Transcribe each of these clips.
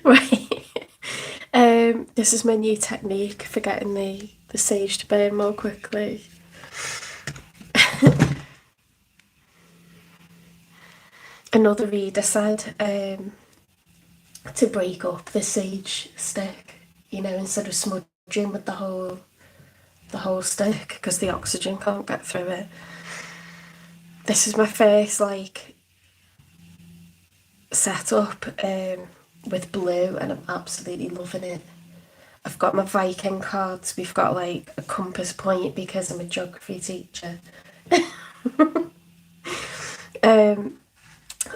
Right. This is my new technique for getting the sage to burn more quickly. Another reader said to break up the sage stick, you know, instead of smudging with the whole stick because the oxygen can't get through it. This is my first like setup with blue, and I'm absolutely loving it. I've got my Viking cards. We've got like a compass point because I'm a geography teacher.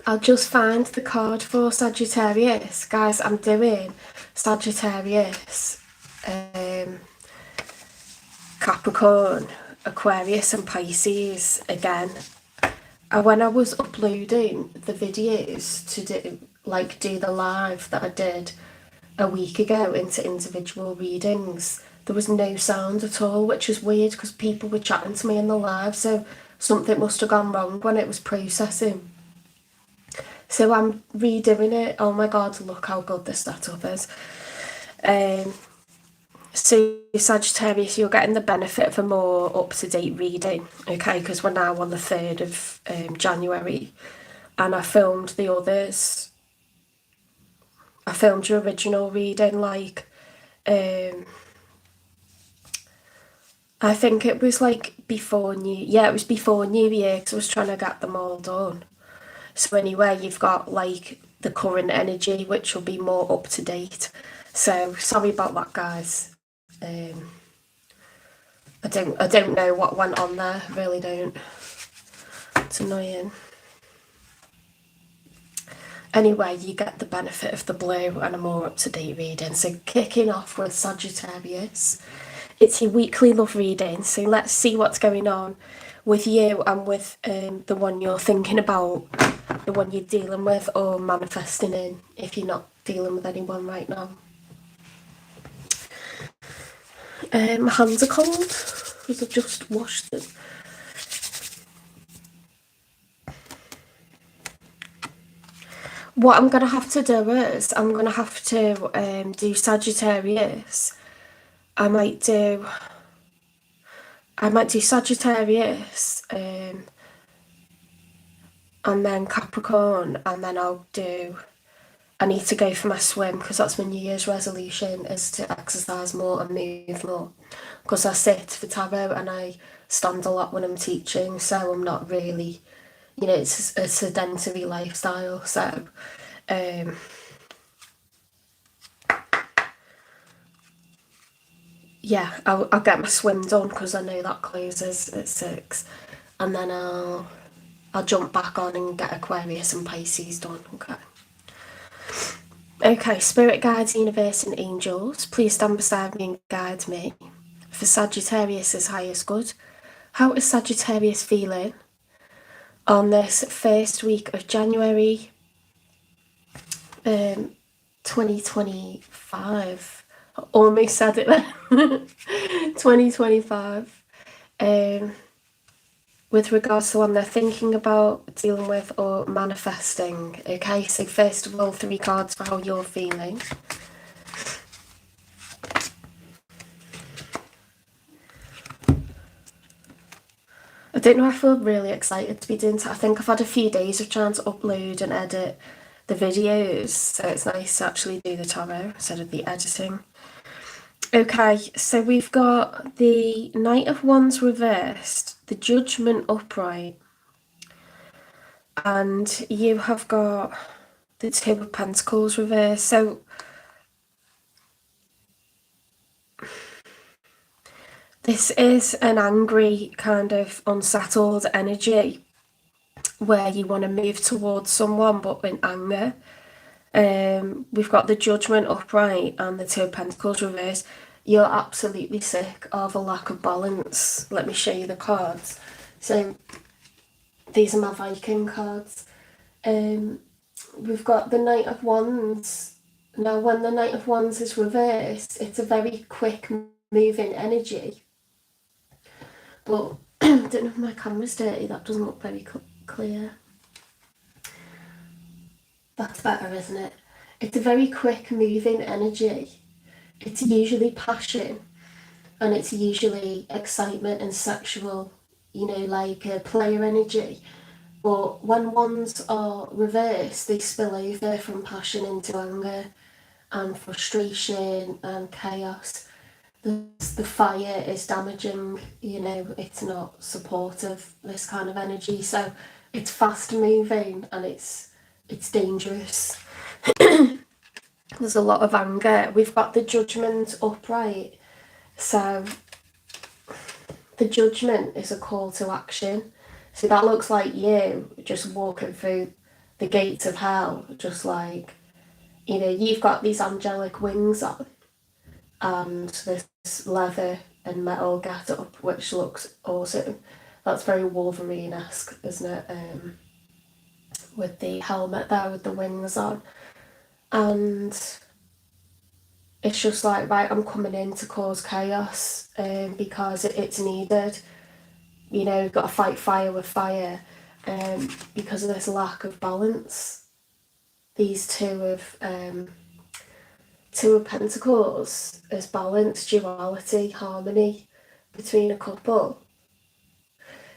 I'll just find the card for Sagittarius. Guys, I'm doing Sagittarius, Capricorn, Aquarius and Pisces again. And when I was uploading the videos to do the live that I did a week ago into individual readings, there was no sound at all, which is weird because people were chatting to me in the live, so something must have gone wrong when it was processing. So I'm redoing it. Oh my god, look how good this setup is. So Sagittarius, you're getting the benefit of a more up-to-date reading, okay, because we're now on the 3rd of January, and I filmed the others. I filmed your original reading like I think it was like before it was before New Year because I was trying to get them all done. So anyway, you've got like the current energy, which will be more up to date. So sorry about that, guys. I don't know what went on there. I really don't. It's annoying. Anyway, you get the benefit of the blue and a more up to date reading. So kicking off with Sagittarius, it's your weekly love reading. So let's see what's going on with you and with the one you're thinking about, the one you're dealing with or manifesting in if you're not dealing with anyone right now. My hands are cold because I've just washed them. What I'm going to have to do is I'm going to have to do Sagittarius. I might do Sagittarius and then Capricorn, and then I need to go for my swim because that's my New Year's resolution, is to exercise more and move more, because I sit for tarot and I stand a lot when I'm teaching, so I'm not really, you know, it's a sedentary lifestyle. So yeah, I'll get my swim done because I know that closes at 6, and then I'll jump back on and get Aquarius and Pisces done. Okay, spirit guides, universe and angels, please stand beside me and guide me. For Sagittarius is highest good. How is Sagittarius feeling on this first week of January 2025? I almost said it then. 2025. With regards to one they're thinking about, dealing with or manifesting. Okay, so first of all, 3 cards for how you're feeling. I don't know, I feel really excited to be doing that. I think I've had a few days of trying to upload and edit the videos, so it's nice to actually do the tarot instead of the editing. Okay, so we've got the Knight of Wands reversed, the Judgment upright, and you have got the Two of Pentacles reversed. So this is an angry, kind of unsettled energy where you want to move towards someone but in anger. We've got the Judgment upright and the Two of Pentacles reversed. You're absolutely sick of a lack of balance. Let me show you the cards. So these are my Viking cards. We've got the Knight of Wands. Now when the Knight of Wands is reversed, it's a very quick moving energy. But I don't know if my camera's dirty, that doesn't look very clear. That's better, isn't it? It's a very quick moving energy. It's usually passion, and it's usually excitement and sexual, like a player energy. But when ones are reversed, they spill over from passion into anger and frustration and chaos. The fire is damaging, it's not supportive, this kind of energy. So it's fast moving and it's dangerous. There's a lot of anger. We've got the Judgment upright. So the Judgment is a call to action. So that looks like you just walking through the gates of hell, just like, you've got these angelic wings on and this leather and metal get up, which looks awesome. That's very Wolverine-esque, isn't it? With the helmet there with the wings on. And it's just like, right, I'm coming in to cause chaos because it's needed. You've got to fight fire with fire because of this lack of balance. These two of Pentacles is balance, duality, harmony between a couple.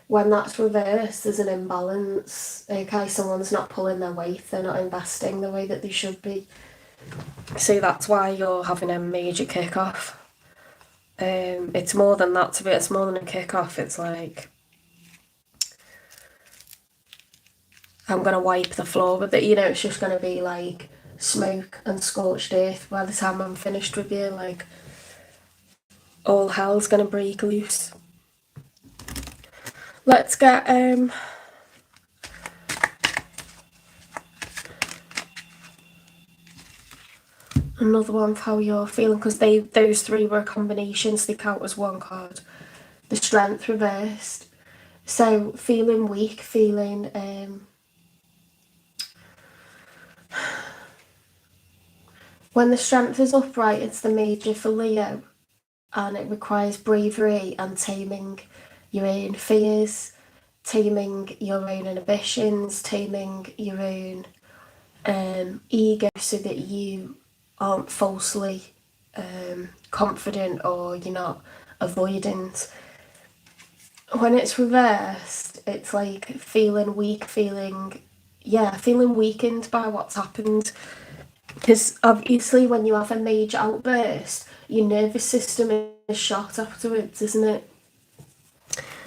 When that's reversed, there's an imbalance. Okay, someone's not pulling their weight, they're not investing the way that they should be. So that's why you're having a major kick-off. It's more than that, it's more than a kick-off. It's like, I'm going to wipe the floor with it. It's just going to be like smoke and scorched earth by the time I'm finished with you. Like, all hell's going to break loose. Let's get another one for how you're feeling, because those three were combinations. They count as one card. The Strength reversed. So feeling weak, feeling when the Strength is upright, it's the Major for Leo, and it requires bravery and taming your own fears, taming your own inhibitions, taming your own ego, so that you aren't falsely confident or you're not avoidant. When it's reversed, it's like feeling weak, feeling weakened by what's happened. Because obviously when you have a major outburst, your nervous system is shot afterwards, isn't it?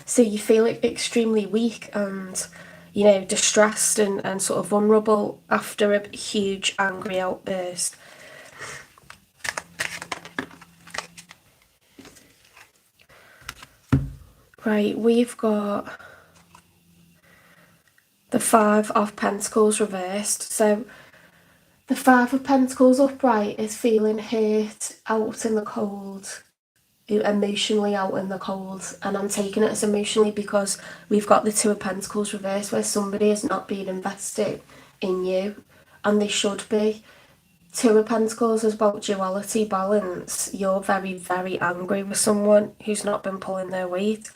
So you feel extremely weak and, distressed and sort of vulnerable after a huge angry outburst. Right, we've got the Five of Pentacles reversed. So the Five of Pentacles upright is feeling hurt, out in the cold, emotionally out in the cold. And I'm taking it as emotionally because we've got the Two of Pentacles reversed, where somebody is not being invested in you, and they should be. Two of Pentacles is about duality, balance. You're very, very angry with someone who's not been pulling their weight.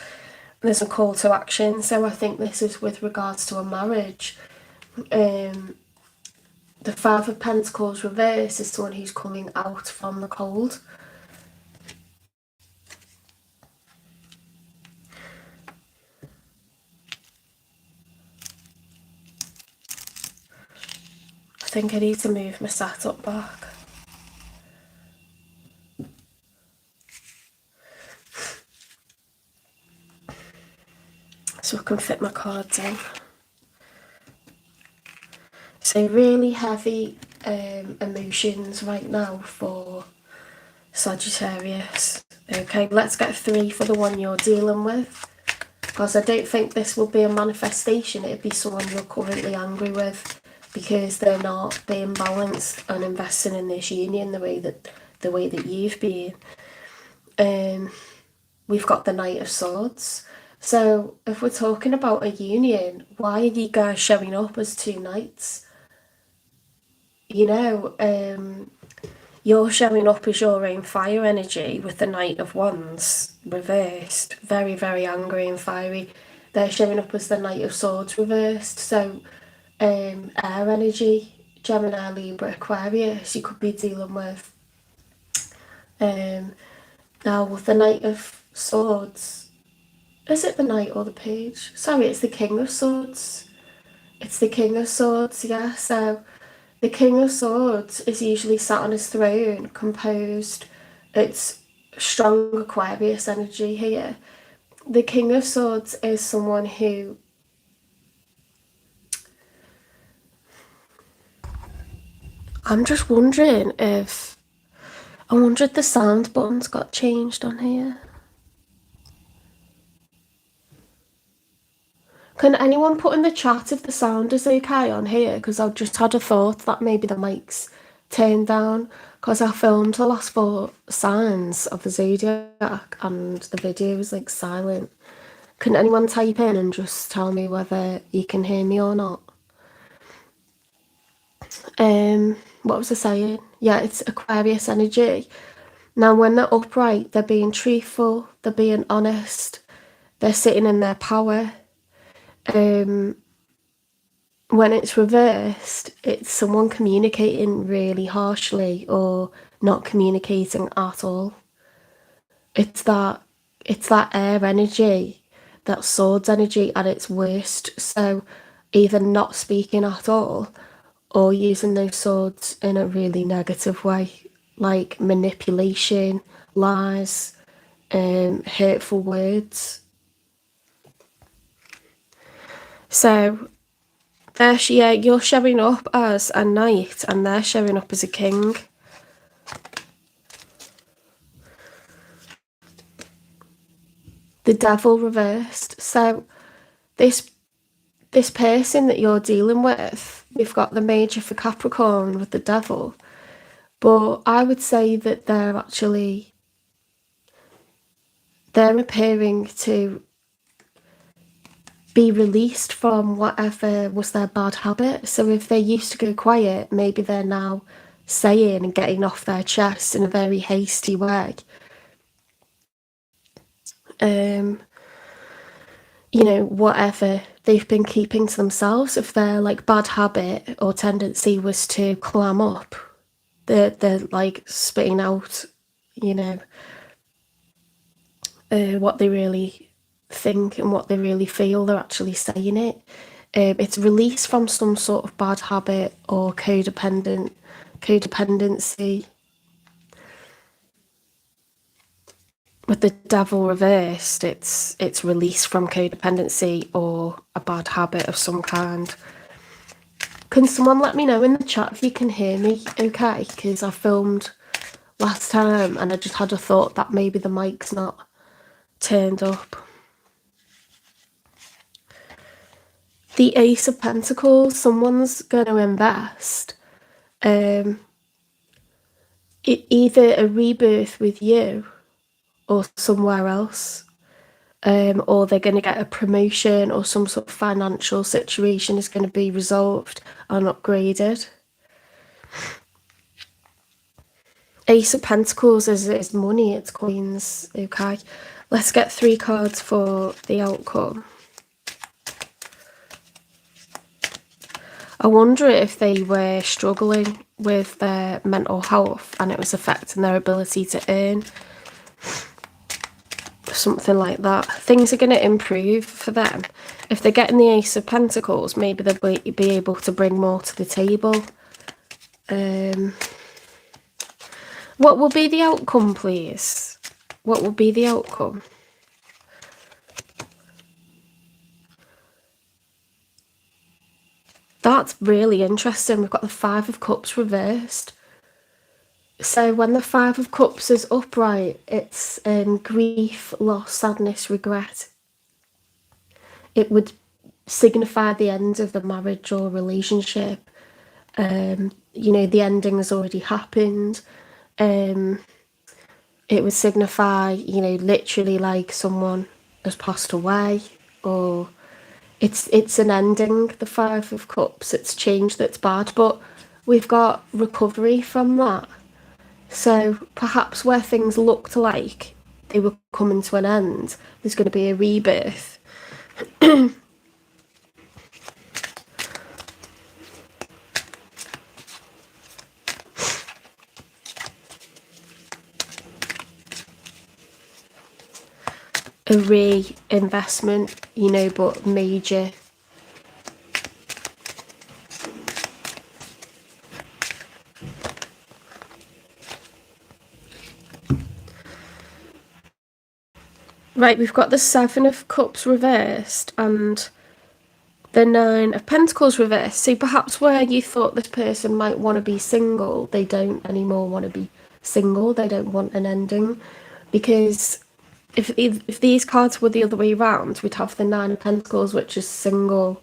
There's a call to action. So I think this is with regards to a marriage. The Five of Pentacles reverse is someone who's coming out from the cold. I think I need to move my setup back. So I can fit my cards in. So really heavy emotions right now for Sagittarius. Okay, let's get 3 for the one you're dealing with, because I don't think this will be a manifestation. It'd be someone you're currently angry with because they're not being balanced and investing in this union the way that you've been. We've got the Knight of Swords. So if we're talking about a union, why are you guys showing up as two knights? You're showing up as your own fire energy with the Knight of Wands reversed, very, very angry and fiery. They're showing up as the Knight of Swords reversed, so air energy, Gemini, Libra, Aquarius, you could be dealing with. Now with the Knight of Swords, is it the Knight or the Page? Sorry, it's the King of Swords. It's the King of Swords, yeah. So the King of Swords is usually sat on his throne, composed. It's strong Aquarius energy here. The King of Swords is someone who I'm just wondering if the sound buttons got changed on here. Can anyone put in the chat if the sound is okay on here? Because I've just had a thought that maybe the mic's turned down, because I filmed the last 4 signs of the zodiac and the video was like silent. Can anyone type in and just tell me whether you can hear me or not? What was I saying? Yeah, it's Aquarius energy. Now, when they're upright, they're being truthful, they're being honest, they're sitting in their power. When it's reversed, it's someone communicating really harshly or not communicating at all. It's that air energy, that swords energy at its worst. So either not speaking at all or using those swords in a really negative way, like manipulation, lies, hurtful words. So you're showing up as a knight and they're showing up as a king. The devil reversed. So this person that you're dealing with, we've got the major for Capricorn with the devil, but I would say that they're appearing to be released from whatever was their bad habit. So if they used to go quiet, maybe they're now saying and getting off their chest in a very hasty way. Whatever they've been keeping to themselves, if their like bad habit or tendency was to clam up, they're like spitting out, what they really think and what they really feel. They're actually saying it. It's release from some sort of bad habit or codependency. With the devil reversed, it's release from codependency or a bad habit of some kind. Can someone let me know in the chat if you can hear me okay? Because I filmed last time and I just had a thought that maybe the mic's not turned up. The Ace of Pentacles, someone's going to invest. Either a rebirth with you or somewhere else, or they're going to get a promotion or some sort of financial situation is going to be resolved and upgraded. Ace of Pentacles is money, it's coins. Okay, let's get 3 cards for the outcome. I wonder if they were struggling with their mental health and it was affecting their ability to earn. Something like that. Things are going to improve for them. If they're getting the Ace of Pentacles, maybe they'll be able to bring more to the table. What will be the outcome, please? What will be the outcome? That's really interesting. We've got the 5 of Cups reversed. So when the 5 of Cups is upright, it's grief, loss, sadness, regret. It would signify the end of the marriage or relationship. The ending has already happened. It would signify, literally like someone has passed away, or it's an ending, the 5 of Cups. It's change that's bad, but we've got recovery from that. So perhaps where things looked like they were coming to an end, there's going to be a rebirth. a reinvestment, you know, but major. Right, we've got the Seven of Cups reversed and the Nine of Pentacles reversed. So perhaps where you thought this person might want to be single, they don't anymore want to be single. They don't want an ending. Because if these cards were the other way around, we'd have the Nine of Pentacles, which is single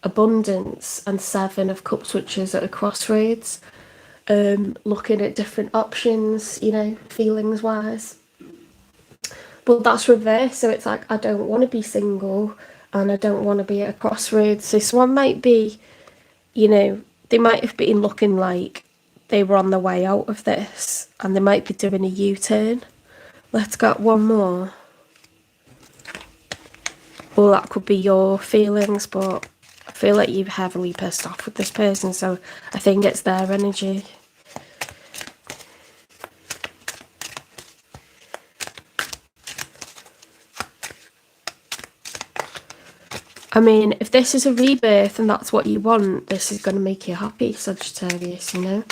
abundance, and Seven of Cups, which is at a crossroads, looking at different options, you know, feelings wise. But that's reversed, so it's like, I don't want to be single and I don't want to be at a crossroads. So someone might be, you know, they might have been looking like they were on the way out of this and they might be doing a U-turn. Let's get one more. Well, that could be your feelings, but I feel like you're heavily pissed off with this person, so I think it's their energy. I mean, if this is a rebirth and that's what you want, this is going to make you happy, Sagittarius, you know?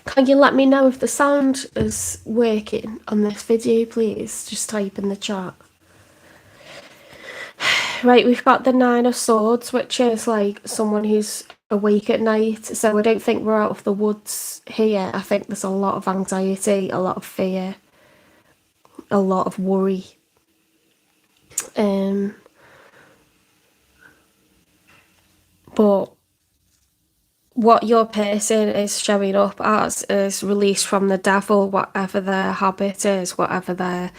Can you let me know if the sound is working on this video, please? Just type in the chat. Right, we've got the Nine of Swords, which is like someone who's awake at night. So I don't think we're out of the woods here. I think there's a lot of anxiety, a lot of fear, a lot of worry. But what your person is showing up as is released from the devil, whatever their habit is, whatever their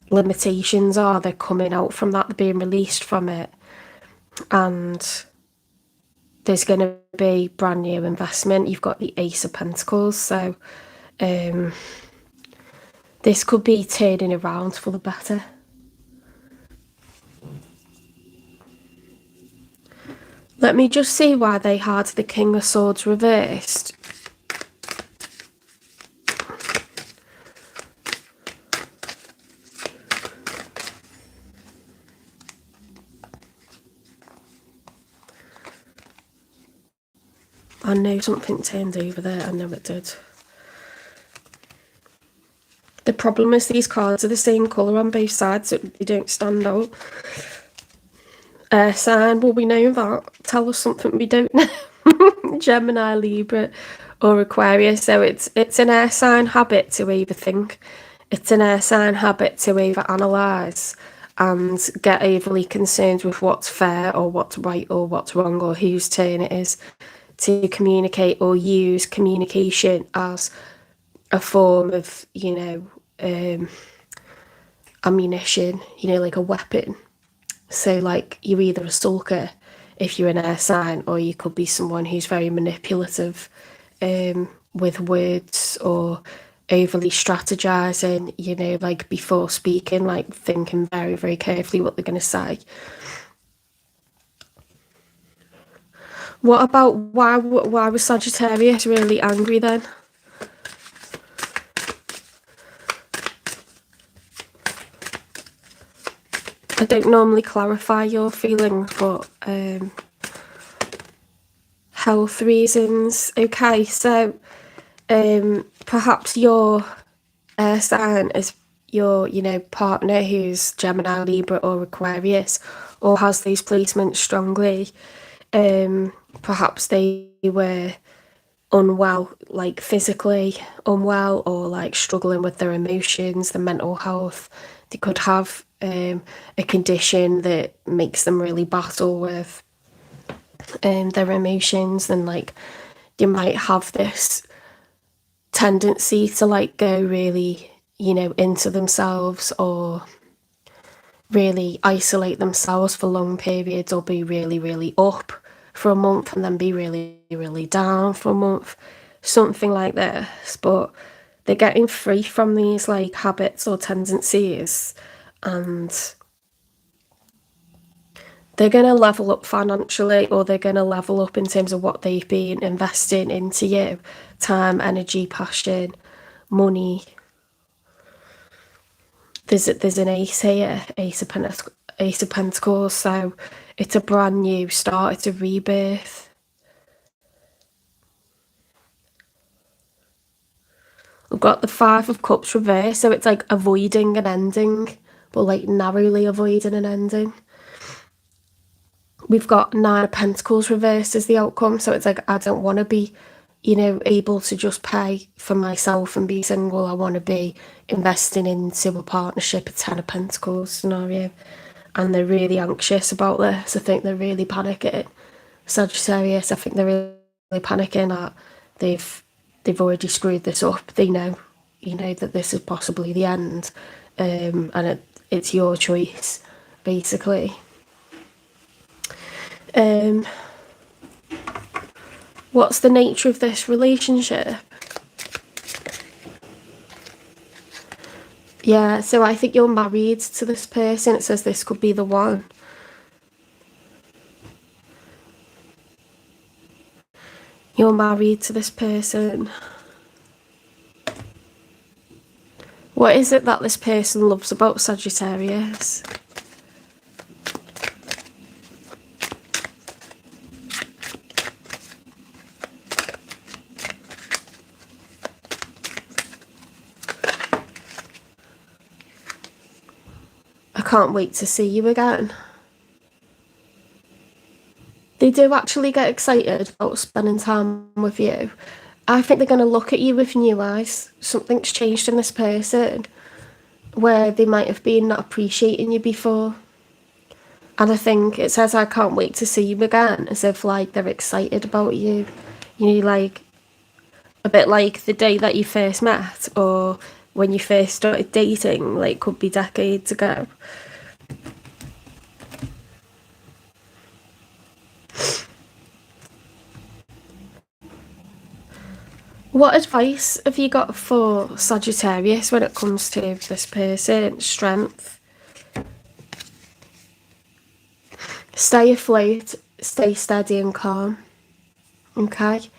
limitations are, they're coming out from that, they're being released from it. And there's going to be brand new investment. You've got the Ace of Pentacles, so this could be turning around for the better. Let me just see why they had the King of Swords reversed. I know something turned over there, I know it did. The problem is these cards are the same colour on both sides, so they don't stand out. Air sign, well, we know that. Tell us something we don't know. Gemini, Libra or Aquarius. So it's an air sign habit to overthink. It's an air sign habit to overanalyse and get overly concerned with what's fair or what's right or what's wrong or whose turn it is to communicate, or use communication as a form of, you know, ammunition, you know, like a weapon. So like you're either a stalker if you're an air sign, or you could be someone who's very manipulative with words, or overly strategizing, you know, like before speaking, like thinking very, very carefully what they're going to say. What about why was Sagittarius really angry then? I don't normally clarify your feelings, but health reasons. Okay, so perhaps your air sign is your, you know, partner who's Gemini, Libra or Aquarius, or has these placements strongly. Perhaps they were unwell, like physically unwell, or like struggling with their emotions, their mental health. They could have a condition that makes them really battle with their emotions, and like they might have this tendency to like go really, you know, into themselves, or really isolate themselves for long periods, or be really, really up for a month and then be really, really down for a month, something like this. But they're getting free from these like habits or tendencies, and they're going to level up financially, or they're going to level up in terms of what they've been investing into you. Time, energy, passion, money. There's an ace here, Ace of Pentacles, so it's a brand new start, it's a rebirth. We've got the Five of Cups reversed, so it's like avoiding an ending, but like narrowly avoiding an ending. We've got Nine of Pentacles reversed as the outcome, so it's like, I don't want to be, you know, able to just pay for myself and be single. I want to be investing into a partnership, a Ten of Pentacles scenario. And they're really anxious about this. I think they're really panicking. Sagittarius, I think they're really panicking that they've already screwed this up. They know, you know, that this is possibly the end, and it's your choice, basically. What's the nature of this relationship? Yeah, so I think you're married to this person. It says this could be the one. You're married to this person. What is it that this person loves about Sagittarius? I can't wait to see you again. They do actually get excited about spending time with you. I think they're going to look at you with new eyes. Something's changed in this person where they might have been not appreciating you before. And I think it says, I can't wait to see you again, as if like they're excited about you. You know, like a bit like the day that you first met, or when you first started dating, like could be decades ago. What advice have you got for Sagittarius when it comes to this person? Strength. Stay afloat, stay steady and calm. Okay.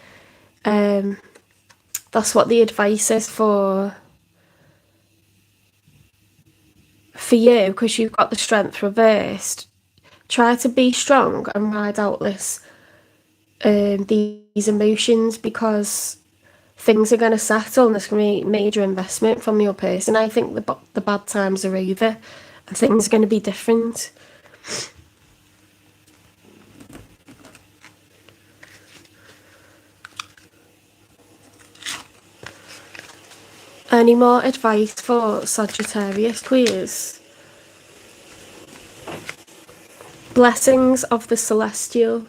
That's what the advice is for you, because you've got the Strength reversed. Try to be strong and ride out this these emotions, because things are going to settle and there's going to be major investment from your person. I think the bad times are over and things are going to be different. Any more advice for Sagittarius, please? Blessings of the Celestial.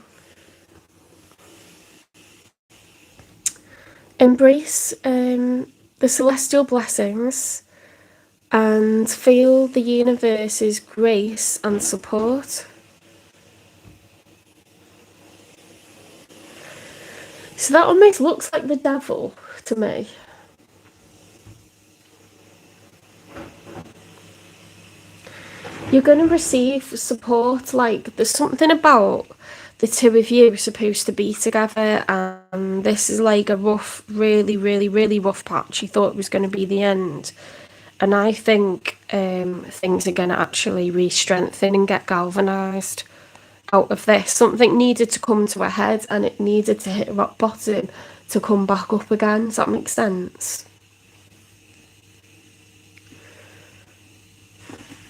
Embrace the celestial blessings and feel the universe's grace and support. So that almost looks like the devil to me. You're going to receive support. Like, there's something about the two of you are supposed to be together, and this is like a rough, really, really, really rough patch. You thought it was going to be the end. And I think things are going to actually re-strengthen and get galvanised out of this. Something needed to come to a head, and it needed to hit rock bottom to come back up again. Does that make sense?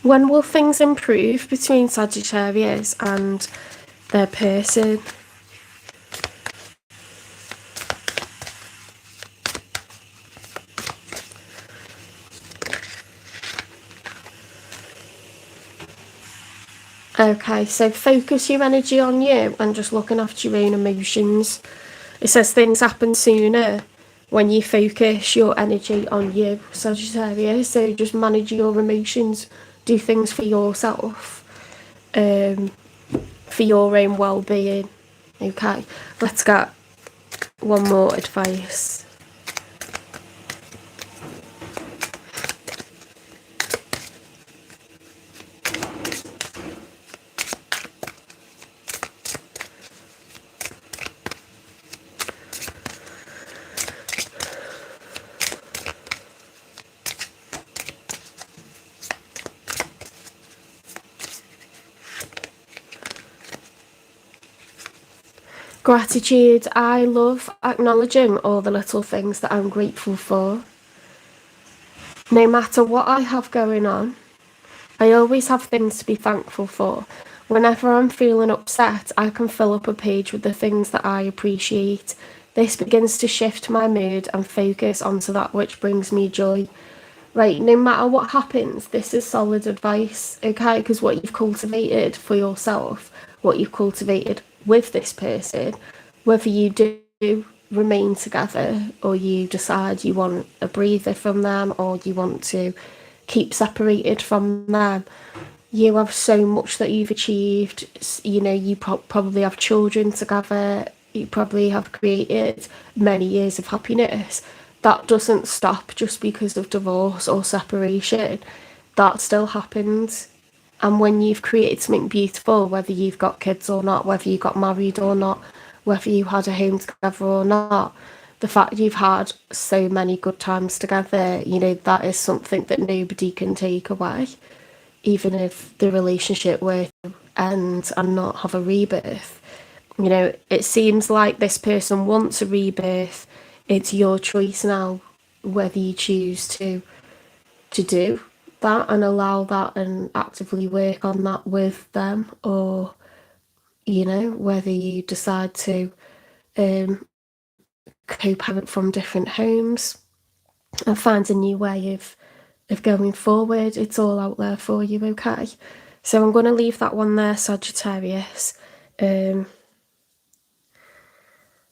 When will things improve between Sagittarius and their person? Okay, so focus your energy on you and just looking after your own emotions. It says things happen sooner when you focus your energy on you, Sagittarius. So just manage your emotions, do things for yourself, for your own well-being. Okay, let's get one more advice. Gratitude. I love acknowledging all the little things that I'm grateful for. No matter what I have going on, I always have things to be thankful for. Whenever I'm feeling upset, I can fill up a page with the things that I appreciate. This begins to shift my mood and focus onto that which brings me joy. Right, no matter what happens, this is solid advice, okay? Because what you've cultivated for yourself, what you've cultivated with this person, whether you do remain together or you decide you want a breather from them or you want to keep separated from them, you have so much that you've achieved. You know, you probably have children together, you probably have created many years of happiness. That doesn't stop just because of divorce or separation. That still happens. And when you've created something beautiful, whether you've got kids or not, whether you got married or not, whether you had a home together or not, the fact you've had so many good times together, you know, that is something that nobody can take away. Even if the relationship were to end and not have a rebirth. You know, it seems like this person wants a rebirth. It's your choice now whether you choose to do that and allow that and actively work on that with them, or you know, whether you decide to co-parent from different homes and find a new way of going forward. It's all out there for you, okay? So I'm going to leave that one there, Sagittarius.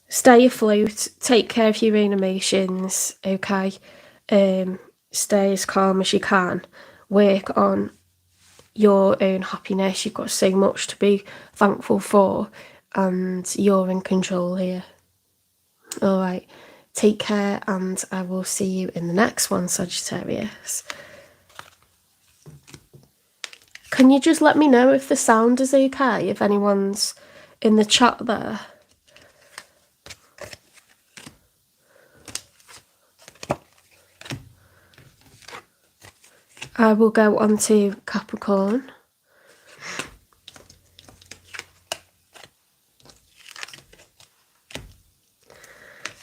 Stay afloat, take care of your own emotions, okay? Stay as calm as you can. Work on your own happiness. You've got so much to be thankful for, and you're in control here. All right, take care, and I will see you in the next one, Sagittarius. Can you just let me know if the sound is okay, if anyone's in the chat there? I will go on to Capricorn.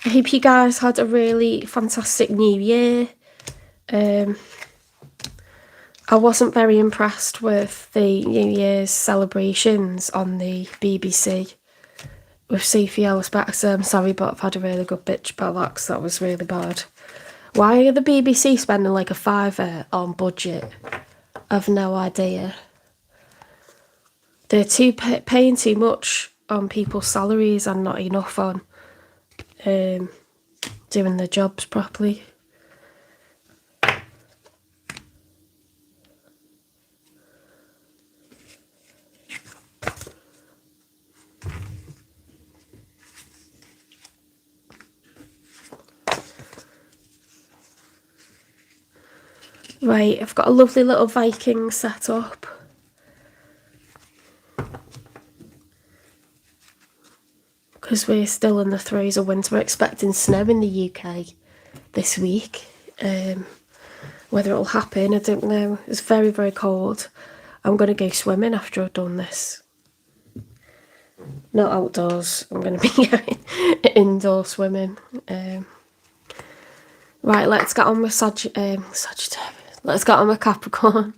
I hope you guys had a really fantastic new year. I wasn't very impressed with the New Year's celebrations on the BBC with Sophie Ellis-Bextor. I'm sorry, but I've had a really good bitch about that because that was really bad. Why are the BBC spending like a £5 on budget? I've no idea. They're paying too much on people's salaries and not enough on doing their jobs properly. Right, I've got a lovely little Viking set up. Because we're still in the throes of winter. We're expecting snow in the UK this week. Whether it'll happen, I don't know. It's very, very cold. I'm going to go swimming after I've done this. Not outdoors. I'm going to be going indoor swimming. Right, let's get on with Sagittarius. Let's get on with Capricorn.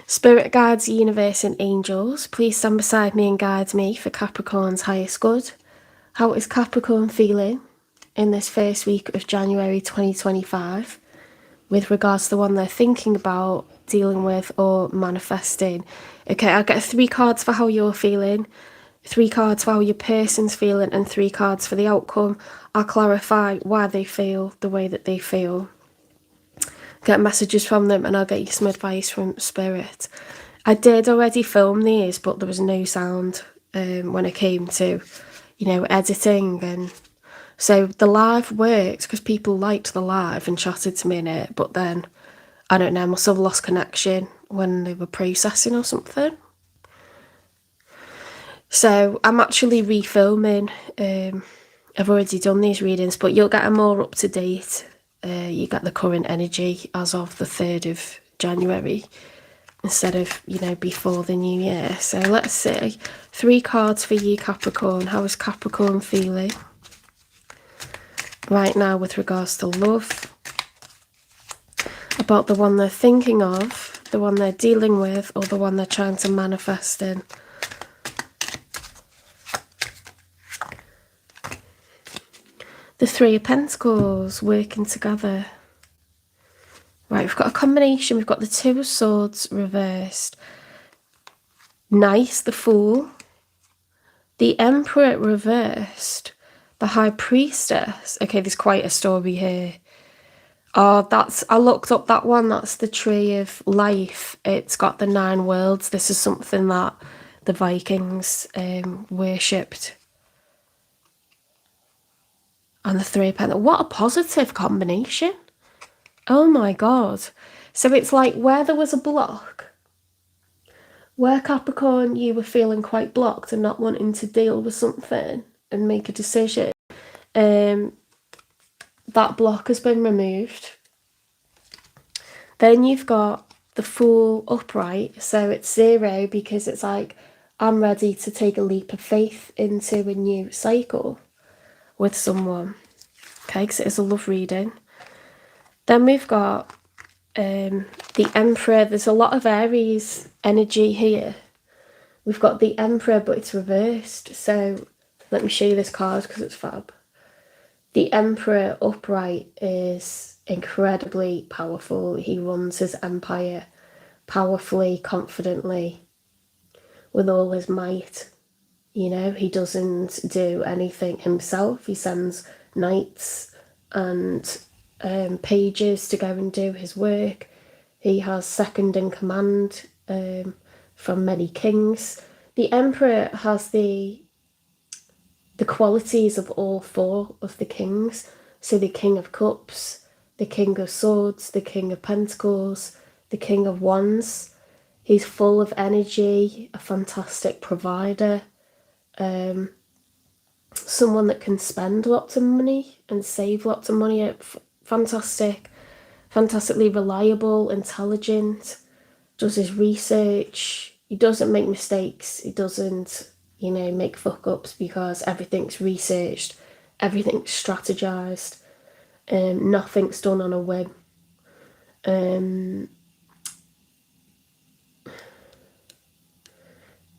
Spirit guides, universe and angels, please stand beside me and guide me for Capricorn's highest good. How is Capricorn feeling in this first week of January 2025 with regards to the one they're thinking about, dealing with or manifesting? Okay, I'll get 3 cards for how you're feeling, 3 cards for how your person's feeling, and 3 cards for the outcome. I'll clarify why they feel the way that they feel. Get messages from them and I'll get you some advice from Spirit. I did already film these, but there was no sound when it came to, you know, editing. And so the live worked because people liked the live and chatted to me in it, but then, I don't know, must have lost connection when they were processing or something. So I'm actually refilming. I've already done these readings, but you'll get a more up to date. You get the current energy as of the 3rd of January. instead of, you know, before the new year. So let's see. 3 cards for you, Capricorn. How is Capricorn feeling right now with regards to love? About the one they're thinking of, the one they're dealing with, or the one they're trying to manifest in. The 3 of Pentacles working together. Right, we've got a combination. We've got the 2 of Swords reversed. Nice, the Fool. The Emperor reversed. The High Priestess. Okay, there's quite a story here. Oh, I looked up that one. That's the Tree of Life. It's got the 9 worlds. This is something that the Vikings worshipped. And the 3 of Pentacles. What a positive combination. Oh my God. So it's like where there was a block, where Capricorn, you were feeling quite blocked and not wanting to deal with something and make a decision, that block has been removed. Then you've got the Fool upright, so it's 0 because it's like, I'm ready to take a leap of faith into a new cycle with someone. Okay, because it is a love reading. Then we've got the Emperor. There's a lot of Aries energy here. We've got the Emperor, but it's reversed. So let me show you this card because it's fab. The Emperor upright is incredibly powerful. He runs his empire powerfully, confidently, with all his might. You know, he doesn't do anything himself. He sends knights and pages to go and do his work. He has second in command from many kings. The Emperor has the qualities of all 4 of the kings. So the King of Cups, the King of Swords, the King of Pentacles, the King of Wands. He's full of energy, a fantastic provider, someone that can spend lots of money and save lots of money. Fantastically reliable, intelligent, does his research. He doesn't make mistakes. He doesn't, you know, make fuck-ups because everything's researched, everything's strategized, nothing's done on a whim.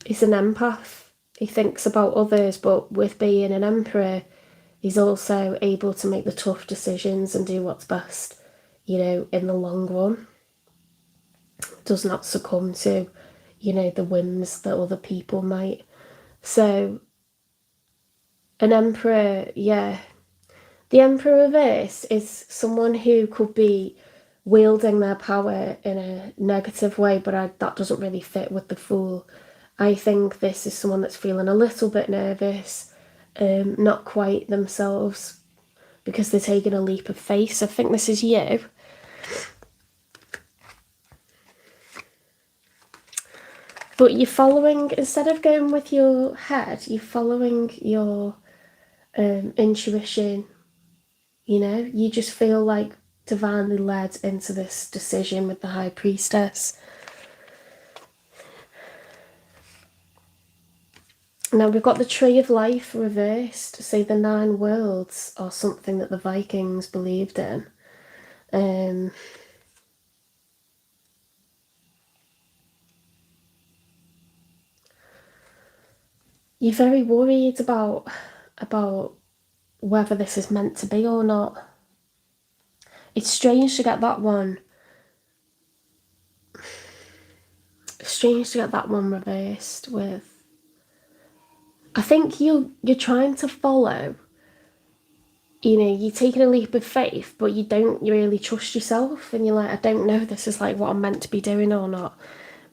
He's an empath. He thinks about others, but with being an Emperor, he's also able to make the tough decisions and do what's best, you know, in the long run. Does not succumb to, you know, the whims that other people might. So, an Emperor, yeah. The Emperor reverse is someone who could be wielding their power in a negative way, but that doesn't really fit with the Fool. I think this is someone that's feeling a little bit nervous, not quite themselves, because they're taking a leap of faith. I think this is you. But you're following, instead of going with your head, you're following your intuition. You know, you just feel like divinely led into this decision with the High Priestess. Now we've got the Tree of Life reversed. So the 9 worlds are something that the Vikings believed in. You're very worried about whether this is meant to be or not. It's strange to get that one. Strange to get that one reversed with. I think you're trying to follow. You know, you're taking a leap of faith, but you don't really trust yourself, and you're like, I don't know if this is like what I'm meant to be doing or not.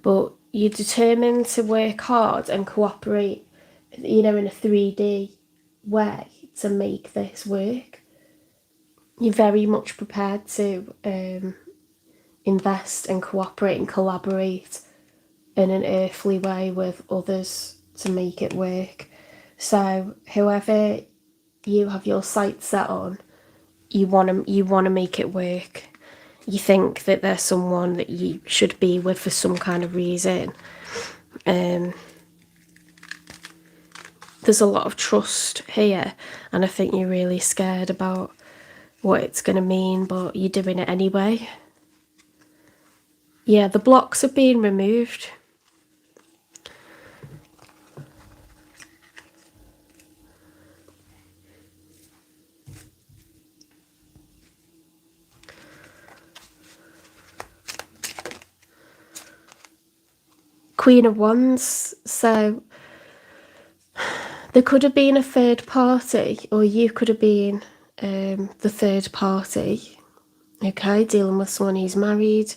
But you're determined to work hard and cooperate, you know, in a 3D way to make this work. You're very much prepared to invest and cooperate and collaborate in an earthly way with others to make it work. So whoever you have your sights set on, you want to make it work. you think that there's someone that you should be with for some kind of reason. There's a lot of trust here, and I think you're really scared about what it's going to mean, but you're doing it anyway. Yeah, the blocks are being removed. Queen of Wands, so there could have been a third party, or you could have been the third party, okay, dealing with someone who's married.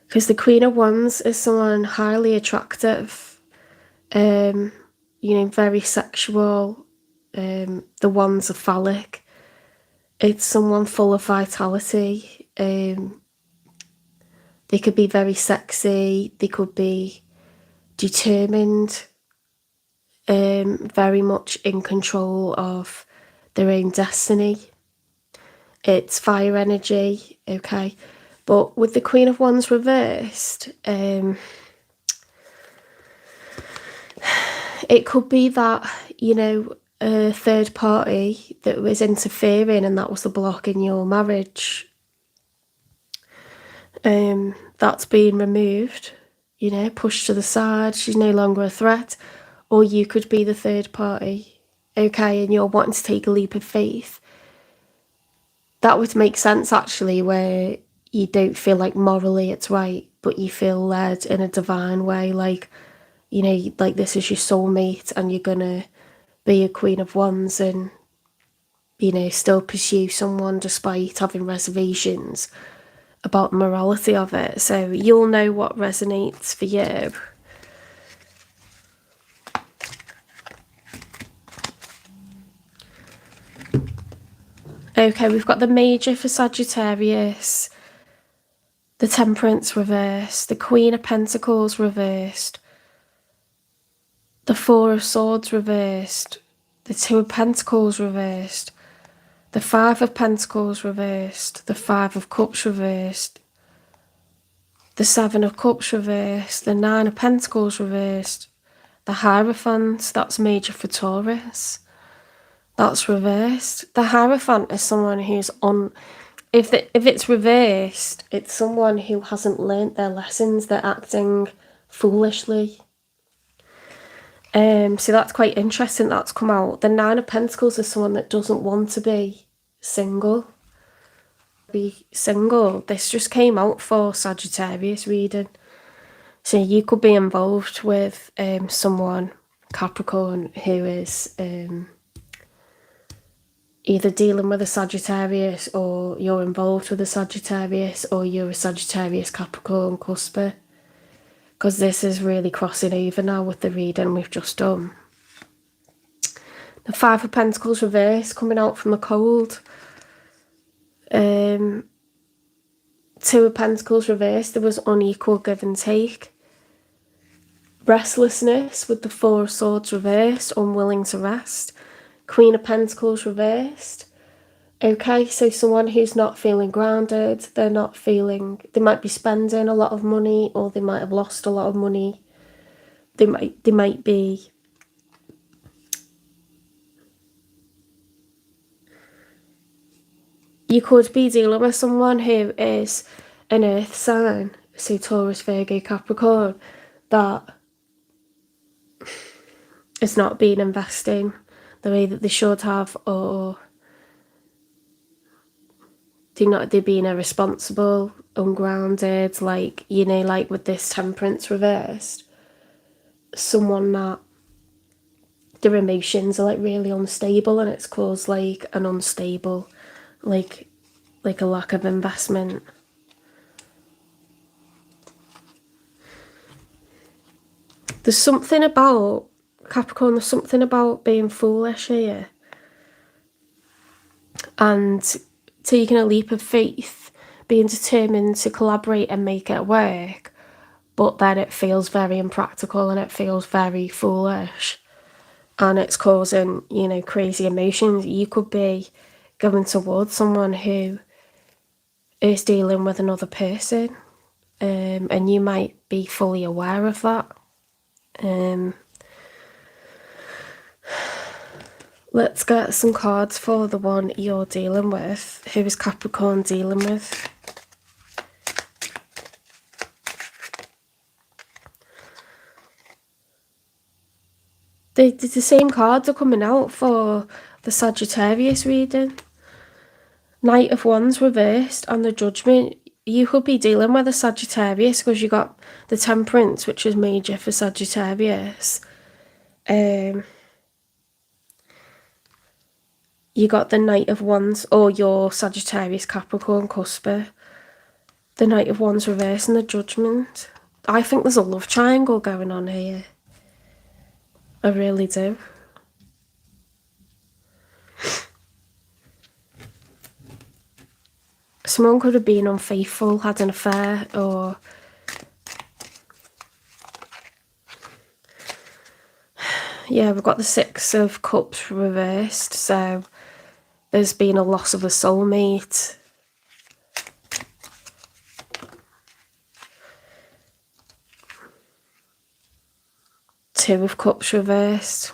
Because the Queen of Wands is someone highly attractive, you know, very sexual. The wands are phallic. It's someone full of vitality. They could be very sexy. They could be determined, very much in control of their own destiny. It's fire energy, okay? But with the Queen of Wands reversed, it could be that, you know, a third party that was interfering, and that was the block in your marriage. That's being removed, you know, pushed to the side. She's no longer a threat. Or you could be the third party, okay, and you're wanting to take a leap of faith. That would make sense, actually, where you don't feel like morally it's right, but you feel led in a divine way, like, you know, like this is your soulmate and you're gonna be a Queen of Wands and, you know, still pursue someone despite having reservations about the morality of it. So you'll know what resonates for you. Okay, we've got the Major for Sagittarius, the Temperance reversed, the Queen of Pentacles reversed, the Four of Swords reversed, the Two of Pentacles reversed, the Five of Pentacles reversed, the Five of Cups reversed, the Seven of Cups reversed, the Nine of Pentacles reversed, the Hierophant, that's Major for Taurus, that's reversed. The Hierophant is someone who's if it's reversed, it's someone who hasn't learnt their lessons, they're acting foolishly. So that's quite interesting that's come out. The Nine of Pentacles is someone that doesn't want to be single. This just came out for Sagittarius reading. So you could be involved with someone, Capricorn, who is either dealing with a Sagittarius, or you're involved with a Sagittarius, or you're a Sagittarius Capricorn cusper. Because this is really crossing over now with the reading we've just done. The Five of Pentacles reverse coming out from the cold. Two of Pentacles reverse, there was unequal give and take. Restlessness with the Four of Swords reversed, unwilling to rest. Queen of Pentacles reversed. Okay, so someone who's not feeling grounded, they might be spending a lot of money, or they might have lost a lot of money. They might be you could be dealing with someone who is an earth sign, so Taurus, Virgo, Capricorn, that is not been investing the way that they should have, or they're being irresponsible, ungrounded, like, you know, like with this Temperance reversed, someone that their emotions are like really unstable, and it's caused like an unstable, like a lack of investment. There's something about Capricorn, there's something about being foolish here and taking a leap of faith, being determined to collaborate and make it work, but then it feels very impractical and it feels very foolish, and it's causing, you know, crazy emotions. You could be going towards someone who is dealing with another person, and you might be fully aware of that. Let's get some cards for the one you're dealing with. Who is Capricorn dealing with? The same cards are coming out for the Sagittarius reading. Knight of Wands reversed and the Judgment. You could be dealing with a Sagittarius because you got the Temperance, which is major for Sagittarius. You got the Knight of Wands, or your Sagittarius Capricorn cusper. The Knight of Wands reversed and the Judgment. I think there's a love triangle going on here. I really do. Someone could have been unfaithful, had an affair, or yeah, we've got the Six of Cups reversed, so there's been a loss of a soulmate. Two of Cups reversed.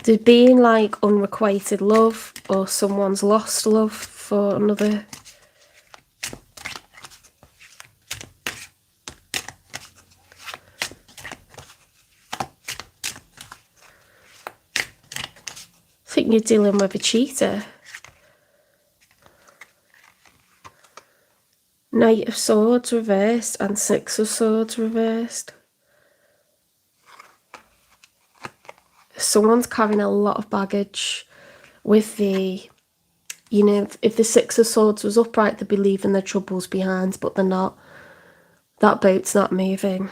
There's been like unrequited love, or someone's lost love for another. I think you're dealing with a cheater. Knight of Swords reversed and Six of Swords reversed. Someone's carrying a lot of baggage with the, you know, if the Six of Swords was upright, they'd be leaving their troubles behind, but they're not. That boat's not moving.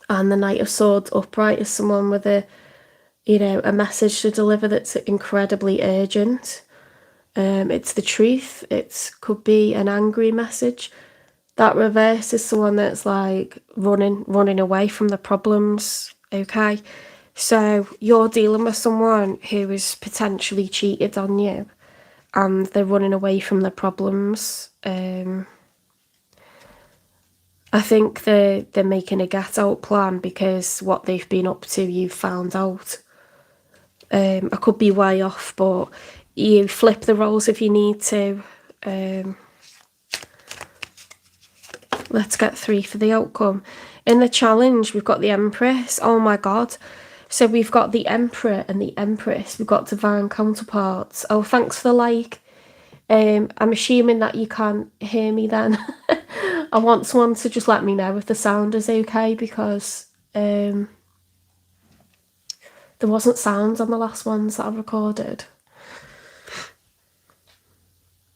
And the Knight of Swords upright is someone with a, you know, a message to deliver that's incredibly urgent. It's the truth. It could be an angry message. That reverse is someone that's like running away from the problems. Okay, so you're dealing with someone who is potentially cheated on you, and they're running away from the problems. I think they're making a get out plan because what they've been up to, you've found out. I could be way off, but you flip the roles if you need to. Let's get 3 for the outcome. In the challenge, we've got the Empress. Oh my God. So we've got the Emperor and the Empress. We've got divine counterparts. Oh, thanks for the like. I'm assuming that you can't hear me then. I want someone to just let me know if the sound is okay, because there wasn't sounds on the last ones that I recorded.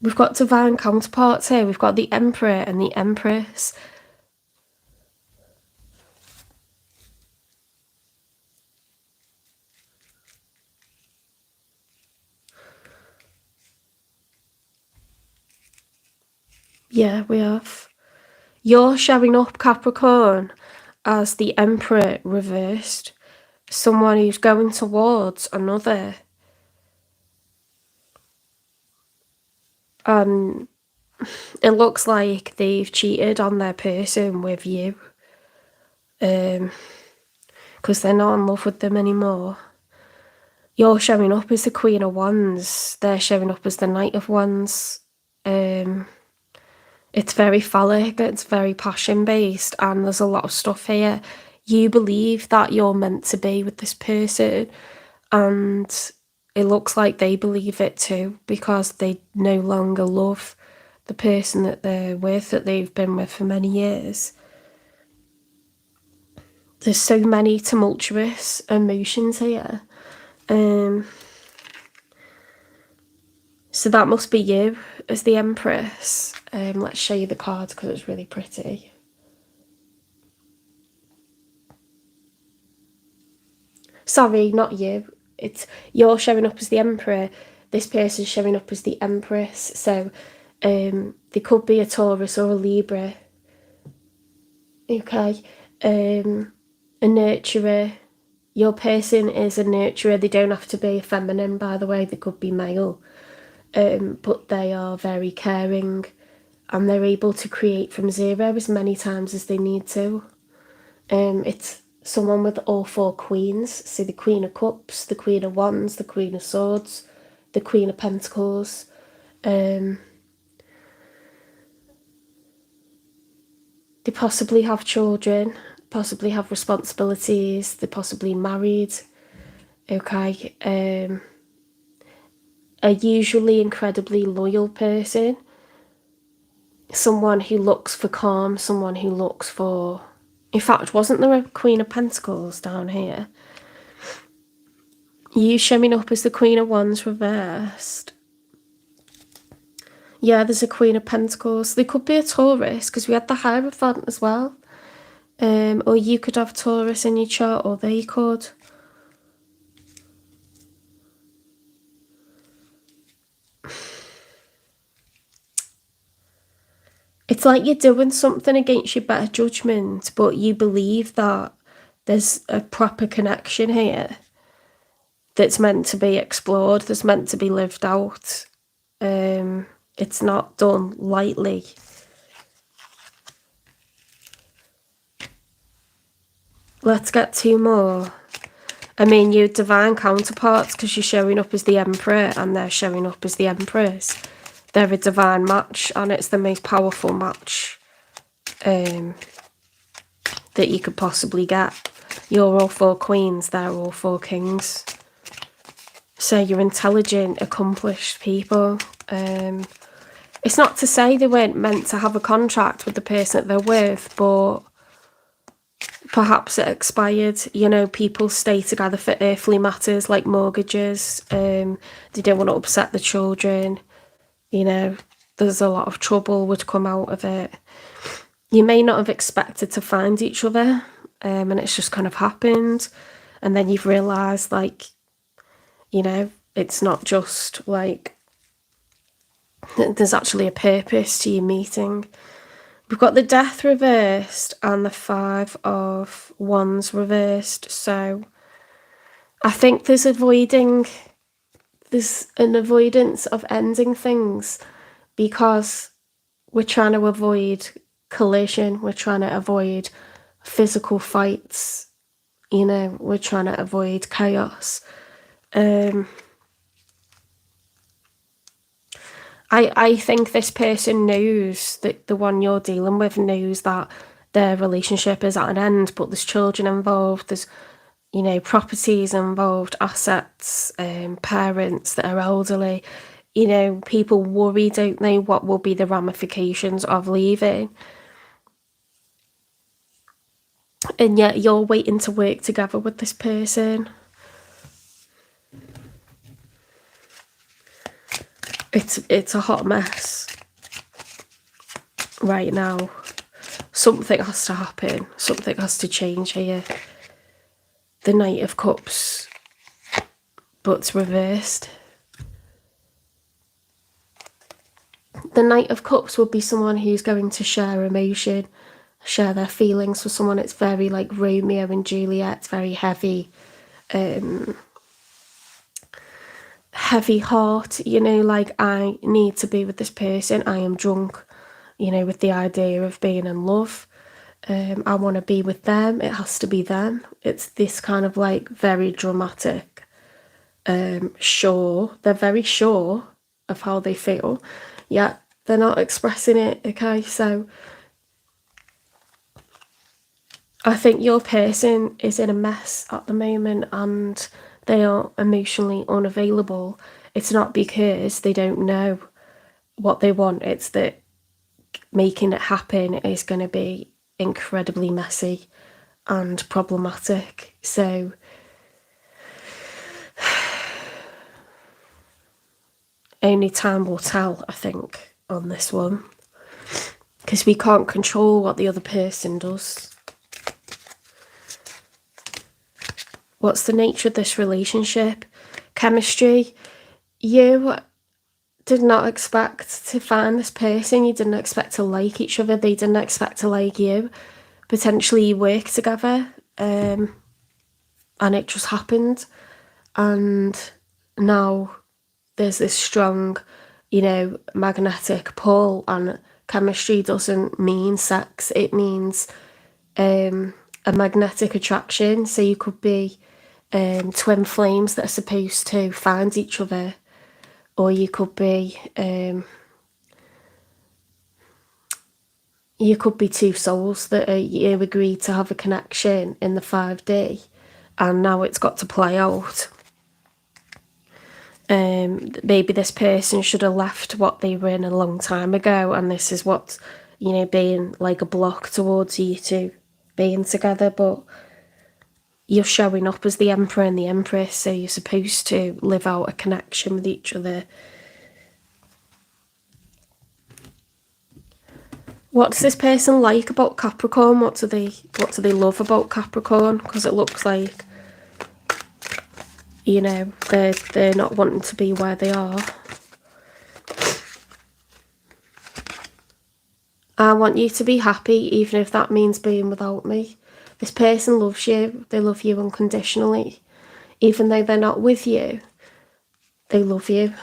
We've got divine counterparts here. We've got the Emperor and the Empress. Yeah, we have. You're showing up, Capricorn, as the Emperor reversed. Someone who's going towards another. It looks like they've cheated on their person with you. Because they're not in love with them anymore. You're showing up as the Queen of Wands. They're showing up as the Knight of Wands. It's very phallic, it's very passion-based, and there's a lot of stuff here. You believe that you're meant to be with this person, and it looks like they believe it too, because they no longer love the person that they're with, that they've been with for many years. There's so many tumultuous emotions here. So that must be you as the Empress. Let's show you the cards because it's really pretty. Sorry, not you. You're showing up as the Emperor. This person's showing up as the Empress. So they could be a Taurus or a Libra. Okay. A nurturer. Your person is a nurturer. They don't have to be feminine, by the way. They could be male. but they are very caring, and they're able to create from zero as many times as they need to. It's someone with all four queens, so the Queen of Cups, the Queen of Wands, the Queen of Swords, the Queen of Pentacles. They possibly have children, possibly have responsibilities, they're possibly married, okay. A usually incredibly loyal person, someone who looks for calm, someone who looks for... In fact, wasn't there a Queen of Pentacles down here? You showing up as the Queen of Wands reversed. Yeah, there's a Queen of Pentacles. They could be a Taurus, because we had the Hierophant as well. Or you could have Taurus in your chart, or they could. It's like you're doing something against your better judgment, but you believe that there's a proper connection here that's meant to be explored, that's meant to be lived out. It's not done lightly. Let's get two more. I mean, your divine counterparts, because you're showing up as the Emperor and they're showing up as the Empress. They're a divine match, and it's the most powerful match that you could possibly get. You're all four queens, they're all four kings. So you're intelligent, accomplished people. It's not to say they weren't meant to have a contract with the person that they're with, but perhaps it expired. You know, people stay together for earthly matters like mortgages. They don't want to upset the children. You know, there's a lot of trouble would come out of it. You may not have expected to find each other, and it's just kind of happened. And then you've realised, like, you know, it's not just like, there's actually a purpose to your meeting. We've got the Death reversed and the Five of Wands reversed. So I think there's an avoidance of ending things because we're trying to avoid collision. We're trying to avoid physical fights. You know, we're trying to avoid chaos. I think this person knows, that the one you're dealing with knows that their relationship is at an end, but there's children involved, there's, you know, properties involved, assets, parents that are elderly. You know, people worry, don't they, what will be the ramifications of leaving. And yet you're waiting to work together with this person. It's a hot mess right now. Something has to happen. Something has to change here. The Knight of Cups, but reversed. The Knight of Cups would be someone who's going to share emotion, share their feelings with someone. It's very like Romeo and Juliet. It's very heavy. Heavy heart, you know, like, I need to be with this person. I am drunk, you know, with the idea of being in love. I want to be with them. It has to be them. It's this kind of like very dramatic, sure. They're very sure of how they feel, yet they're not expressing it, okay? So I think your person is in a mess at the moment and they are emotionally unavailable. It's not because they don't know what they want. It's that making it happen is going to be incredibly messy and problematic. So only time will tell, I think, on this one, because we can't control what the other person does. What's the nature of this relationship? Chemistry. You did not expect to find this person. You didn't expect to like each other. They didn't expect to like you. Potentially you work together, and it just happened. And now there's this strong magnetic pull, and chemistry doesn't mean sex. It means a magnetic attraction. So you could be twin flames that are supposed to find each other, or you could be two souls that you agreed to have a connection in the 5D, and now it's got to play out. Maybe this person should have left what they were in a long time ago, and this is what's, being like a block towards you two being together. But you're showing up as the Emperor and the Empress, so you're supposed to live out a connection with each other. What's this person like about Capricorn? What do they love about Capricorn? Because it looks like, they're not wanting to be where they are. I want you to be happy, even if that means being without me. This person loves you. They love you unconditionally. Even though they're not with you, they love you.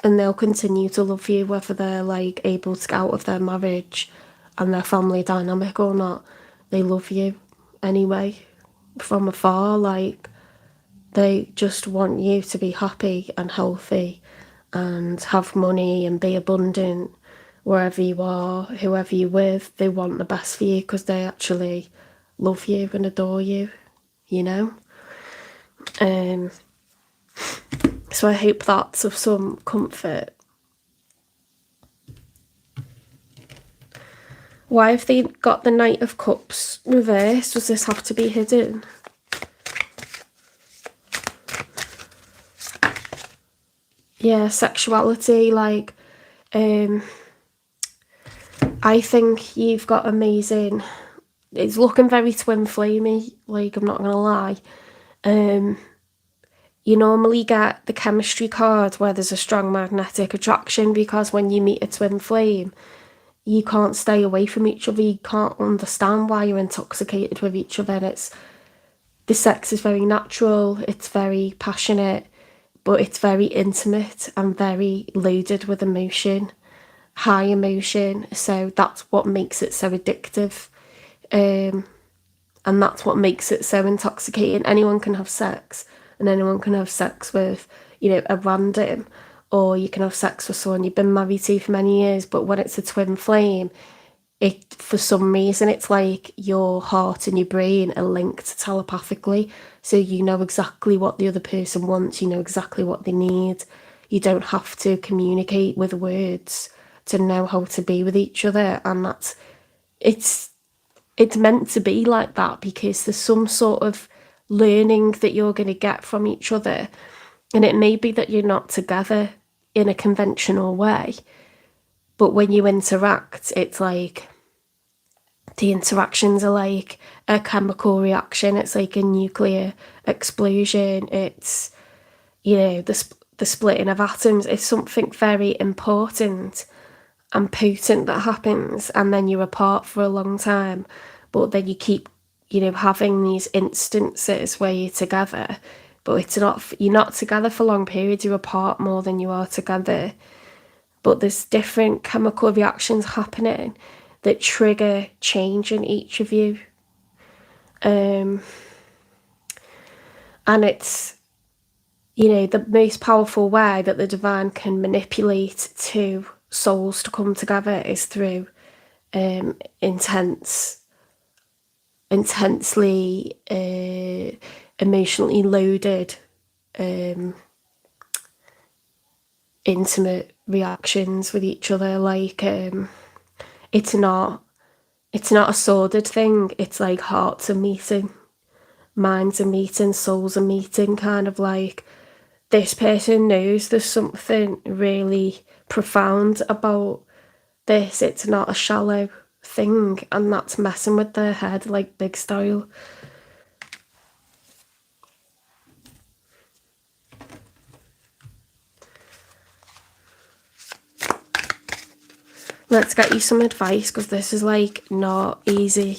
And they'll continue to love you, whether they're able to get out of their marriage and their family dynamic or not. They love you anyway, from afar. They just want you to be happy and healthy and have money and be abundant wherever you are, whoever you're with. They want the best for you because they actually love you and adore you, So I hope that's of some comfort. Why have they got the Knight of Cups reversed? Does this have to be hidden? Yeah, sexuality, I think you've got amazing... It's looking very twin flamey, I'm not gonna lie. You normally get the chemistry card where there's a strong magnetic attraction, because when you meet a twin flame, you can't stay away from each other. You can't understand why you're intoxicated with each other. And the sex is very natural, it's very passionate, but it's very intimate and very loaded with emotion, high emotion. So that's what makes it so addictive. And that's what makes it so intoxicating. Anyone can have sex, and anyone can have sex with, a random, or you can have sex with someone you've been married to for many years. But when it's a twin flame, for some reason, it's like your heart and your brain are linked telepathically. So you know exactly what the other person wants, you know exactly what they need. You don't have to communicate with words to know how to be with each other. And it's meant to be like that, because there's some sort of learning that you're going to get from each other. And it may be that you're not together in a conventional way, but when you interact, it's like the interactions are like a chemical reaction. It's like a nuclear explosion. It's, the splitting of atoms is something very important and potent that happens, and then you're apart for a long time, but then you keep, having these instances where you're together, but you're not together for long periods. You're apart more than you are together. But there's different chemical reactions happening that trigger change in each of you. And it's, the most powerful way that the divine can manipulate two souls to come together is through intensely emotionally loaded, intimate reactions with each other. It's not a sordid thing. It's like hearts are meeting, minds are meeting, souls are meeting, kind of like this person knows there's something really profound about this. It's not a shallow thing, and that's messing with their head big style. Let's get you some advice, because this is not easy.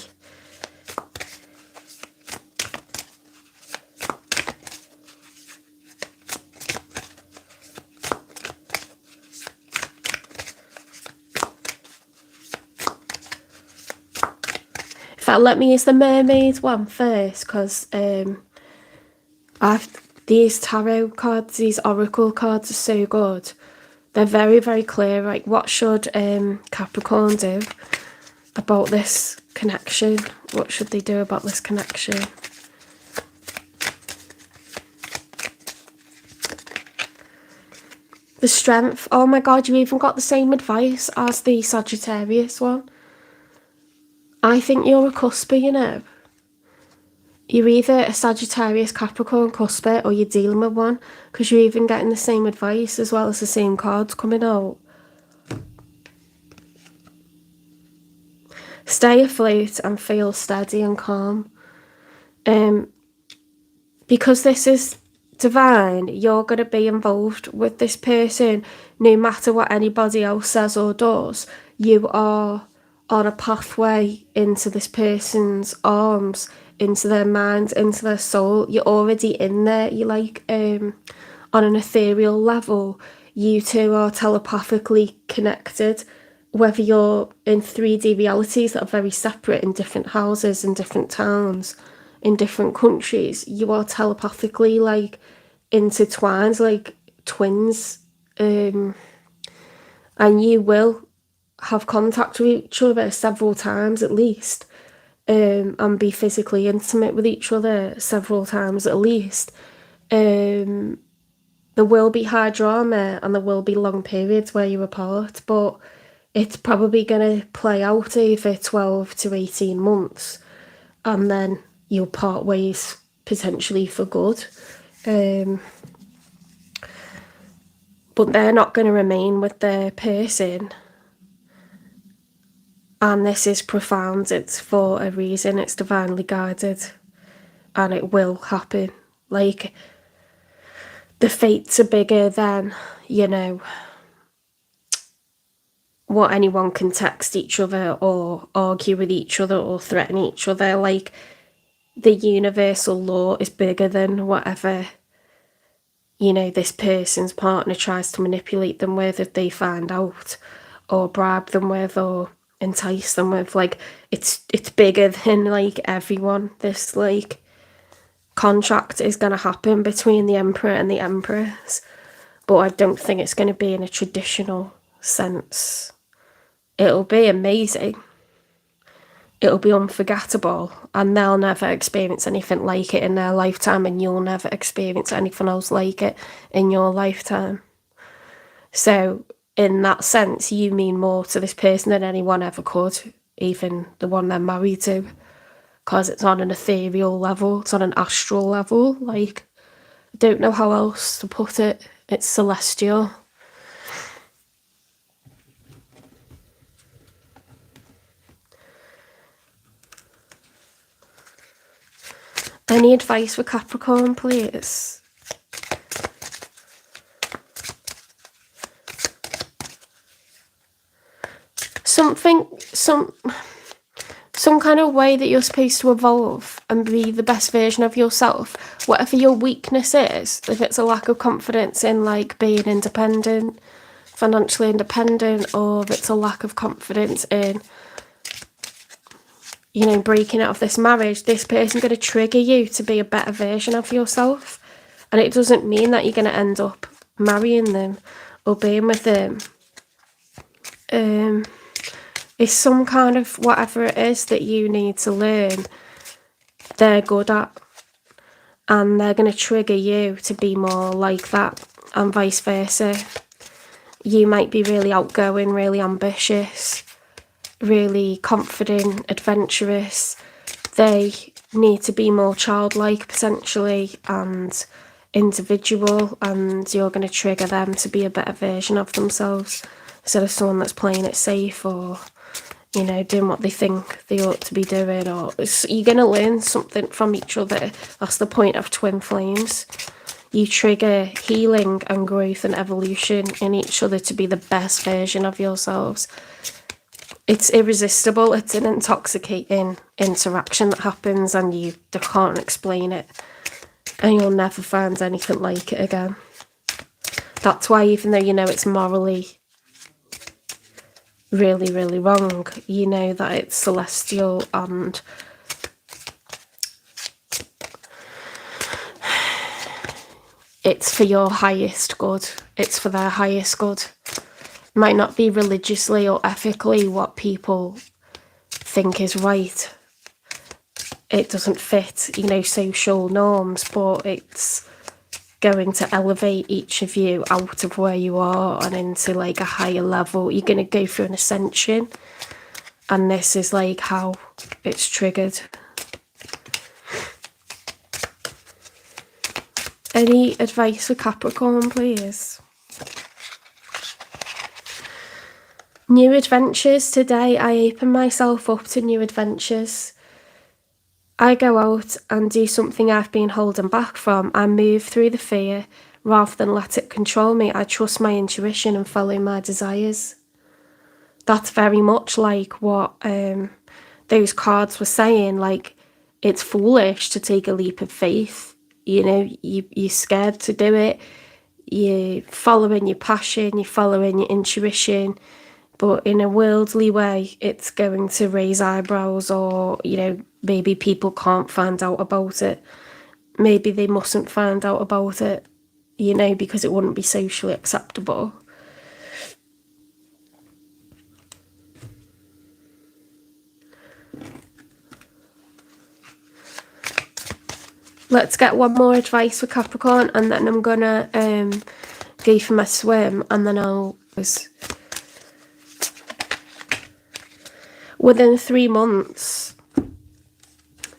fact, let me use the mermaid one first, because these tarot cards, these oracle cards are so good. They're very, very clear. Like, what should Capricorn do about this connection? What should they do about this connection? The Strength. Oh my god, you even got the same advice as the Sagittarius one. I think you're a cusper, you know. You're either a Sagittarius Capricorn cusper, or you're dealing with one, because you're even getting the same advice as well as the same cards coming out. Stay afloat and feel steady and calm. Because this is divine, you're going to be involved with this person no matter what anybody else says or does. You are on a pathway into this person's arms, into their mind, into their soul. You're already in there. You're like on an ethereal level. You two are telepathically connected, whether you're in 3D realities that are very separate in different houses, in different towns, in different countries. You are telepathically like intertwined, like twins, and you will have contact with each other several times at least, and be physically intimate with each other several times at least. There will be high drama and there will be long periods where you're apart, but it's probably going to play out over 12 to 18 months, and then you'll part ways potentially for good. But they're not going to remain with their person. And this is profound. It's for a reason. It's divinely guided. And it will happen. Like, the fates are bigger than, you know, what anyone can text each other or argue with each other or threaten each other. Like, the universal law is bigger than whatever, you know, this person's partner tries to manipulate them with, if they find out, or bribe them with, or entice them with. Like, it's bigger than like everyone. This like contract is going to happen between the Emperor and the Empress, but I don't think it's going to be in a traditional sense. It'll be amazing. It'll be unforgettable, and they'll never experience anything like it in their lifetime, and you'll never experience anything else like it in your lifetime. So in that sense, you mean more to this person than anyone ever could, even the one they're married to, because it's on an ethereal level, it's on an astral level. Like, I don't know how else to put it. It's celestial. Any advice for Capricorn, please? Some kind of way that you're supposed to evolve and be the best version of yourself. Whatever your weakness is, if it's a lack of confidence in like being independent, financially independent, or if it's a lack of confidence in, you know, breaking out of this marriage, this person's going to trigger you to be a better version of yourself. And it doesn't mean that you're going to end up marrying them or being with them. It's some kind of whatever it is that you need to learn, they're good at. And they're going to trigger you to be more like that, and vice versa. You might be really outgoing, really ambitious, really confident, adventurous. They need to be more childlike potentially and individual, and you're going to trigger them to be a better version of themselves instead of someone that's playing it safe, or, you know, doing what they think they ought to be doing. Or you're going to learn something from each other. That's the point of twin flames. You trigger healing and growth and evolution in each other to be the best version of yourselves. It's irresistible. It's an intoxicating interaction that happens, and you can't explain it, and you'll never find anything like it again. That's why, even though you know it's morally really, really wrong. You know that it's celestial and it's for your highest good. It's for their highest good. Might not be religiously or ethically what people think is right. It doesn't fit, you know, social norms, but it's going to elevate each of you out of where you are and into like a higher level. You're going to go through an ascension, and this is like how it's triggered. Any advice for Capricorn, please? New adventures today. I open myself up to new adventures. I go out and do something I've been holding back from. I move through the fear rather than let it control me. I trust my intuition and follow my desires. That's very much like what those cards were saying. Like, it's foolish to take a leap of faith. You know, you're scared to do it. You're following your passion. You're following your intuition. But in a worldly way, it's going to raise eyebrows, or, you know, maybe people can't find out about it. Maybe they mustn't find out about it, you know, because it wouldn't be socially acceptable. Let's get one more advice for Capricorn, and then I'm gonna go for my swim, and then I'll... Within 3 months,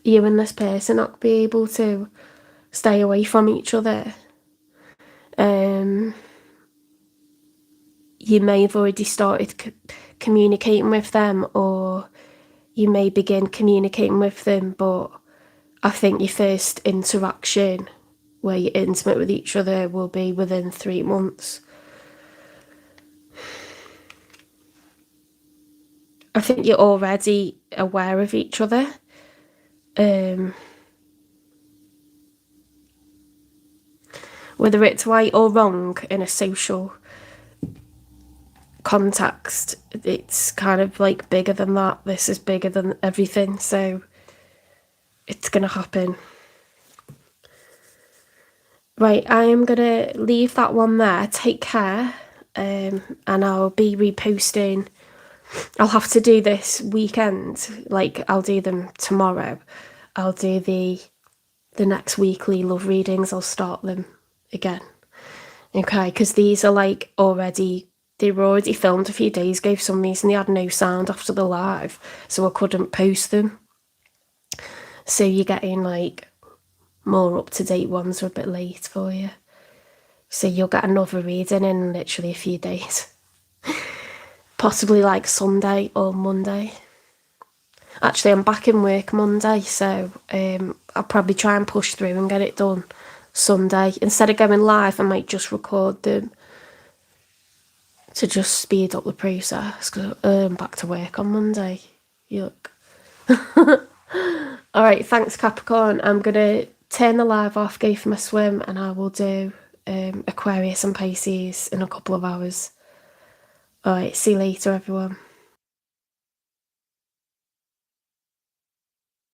you and this person not be able to stay away from each other. You may have already started communicating with them, or you may begin communicating with them, but I think your first interaction where you're intimate with each other will be within 3 months. I think you're already aware of each other. Whether it's right or wrong in a social context, it's kind of like bigger than that. This is bigger than everything, so it's gonna happen. Right, I am gonna leave that one there. Take care, and I'll be reposting. I'll have to do this weekend. Like, I'll do them tomorrow. I'll do the next weekly love readings. I'll start them again. Okay, because these are like they were already filmed a few days ago. For some reason, they had no sound after the live, so I couldn't post them. So you're getting like more up-to-date ones are a bit late for you. So you'll get another reading in literally a few days. Possibly like Sunday or Monday. Actually, I'm back in work Monday, so I'll probably try and push through and get it done Sunday. Instead of going live, I might just record them to just speed up the process, because I'm back to work on Monday. Yuck. Alright, thanks Capricorn. I'm going to turn the live off, go for my swim, and I will do Aquarius and Pisces in a couple of hours. Alright, see you later everyone.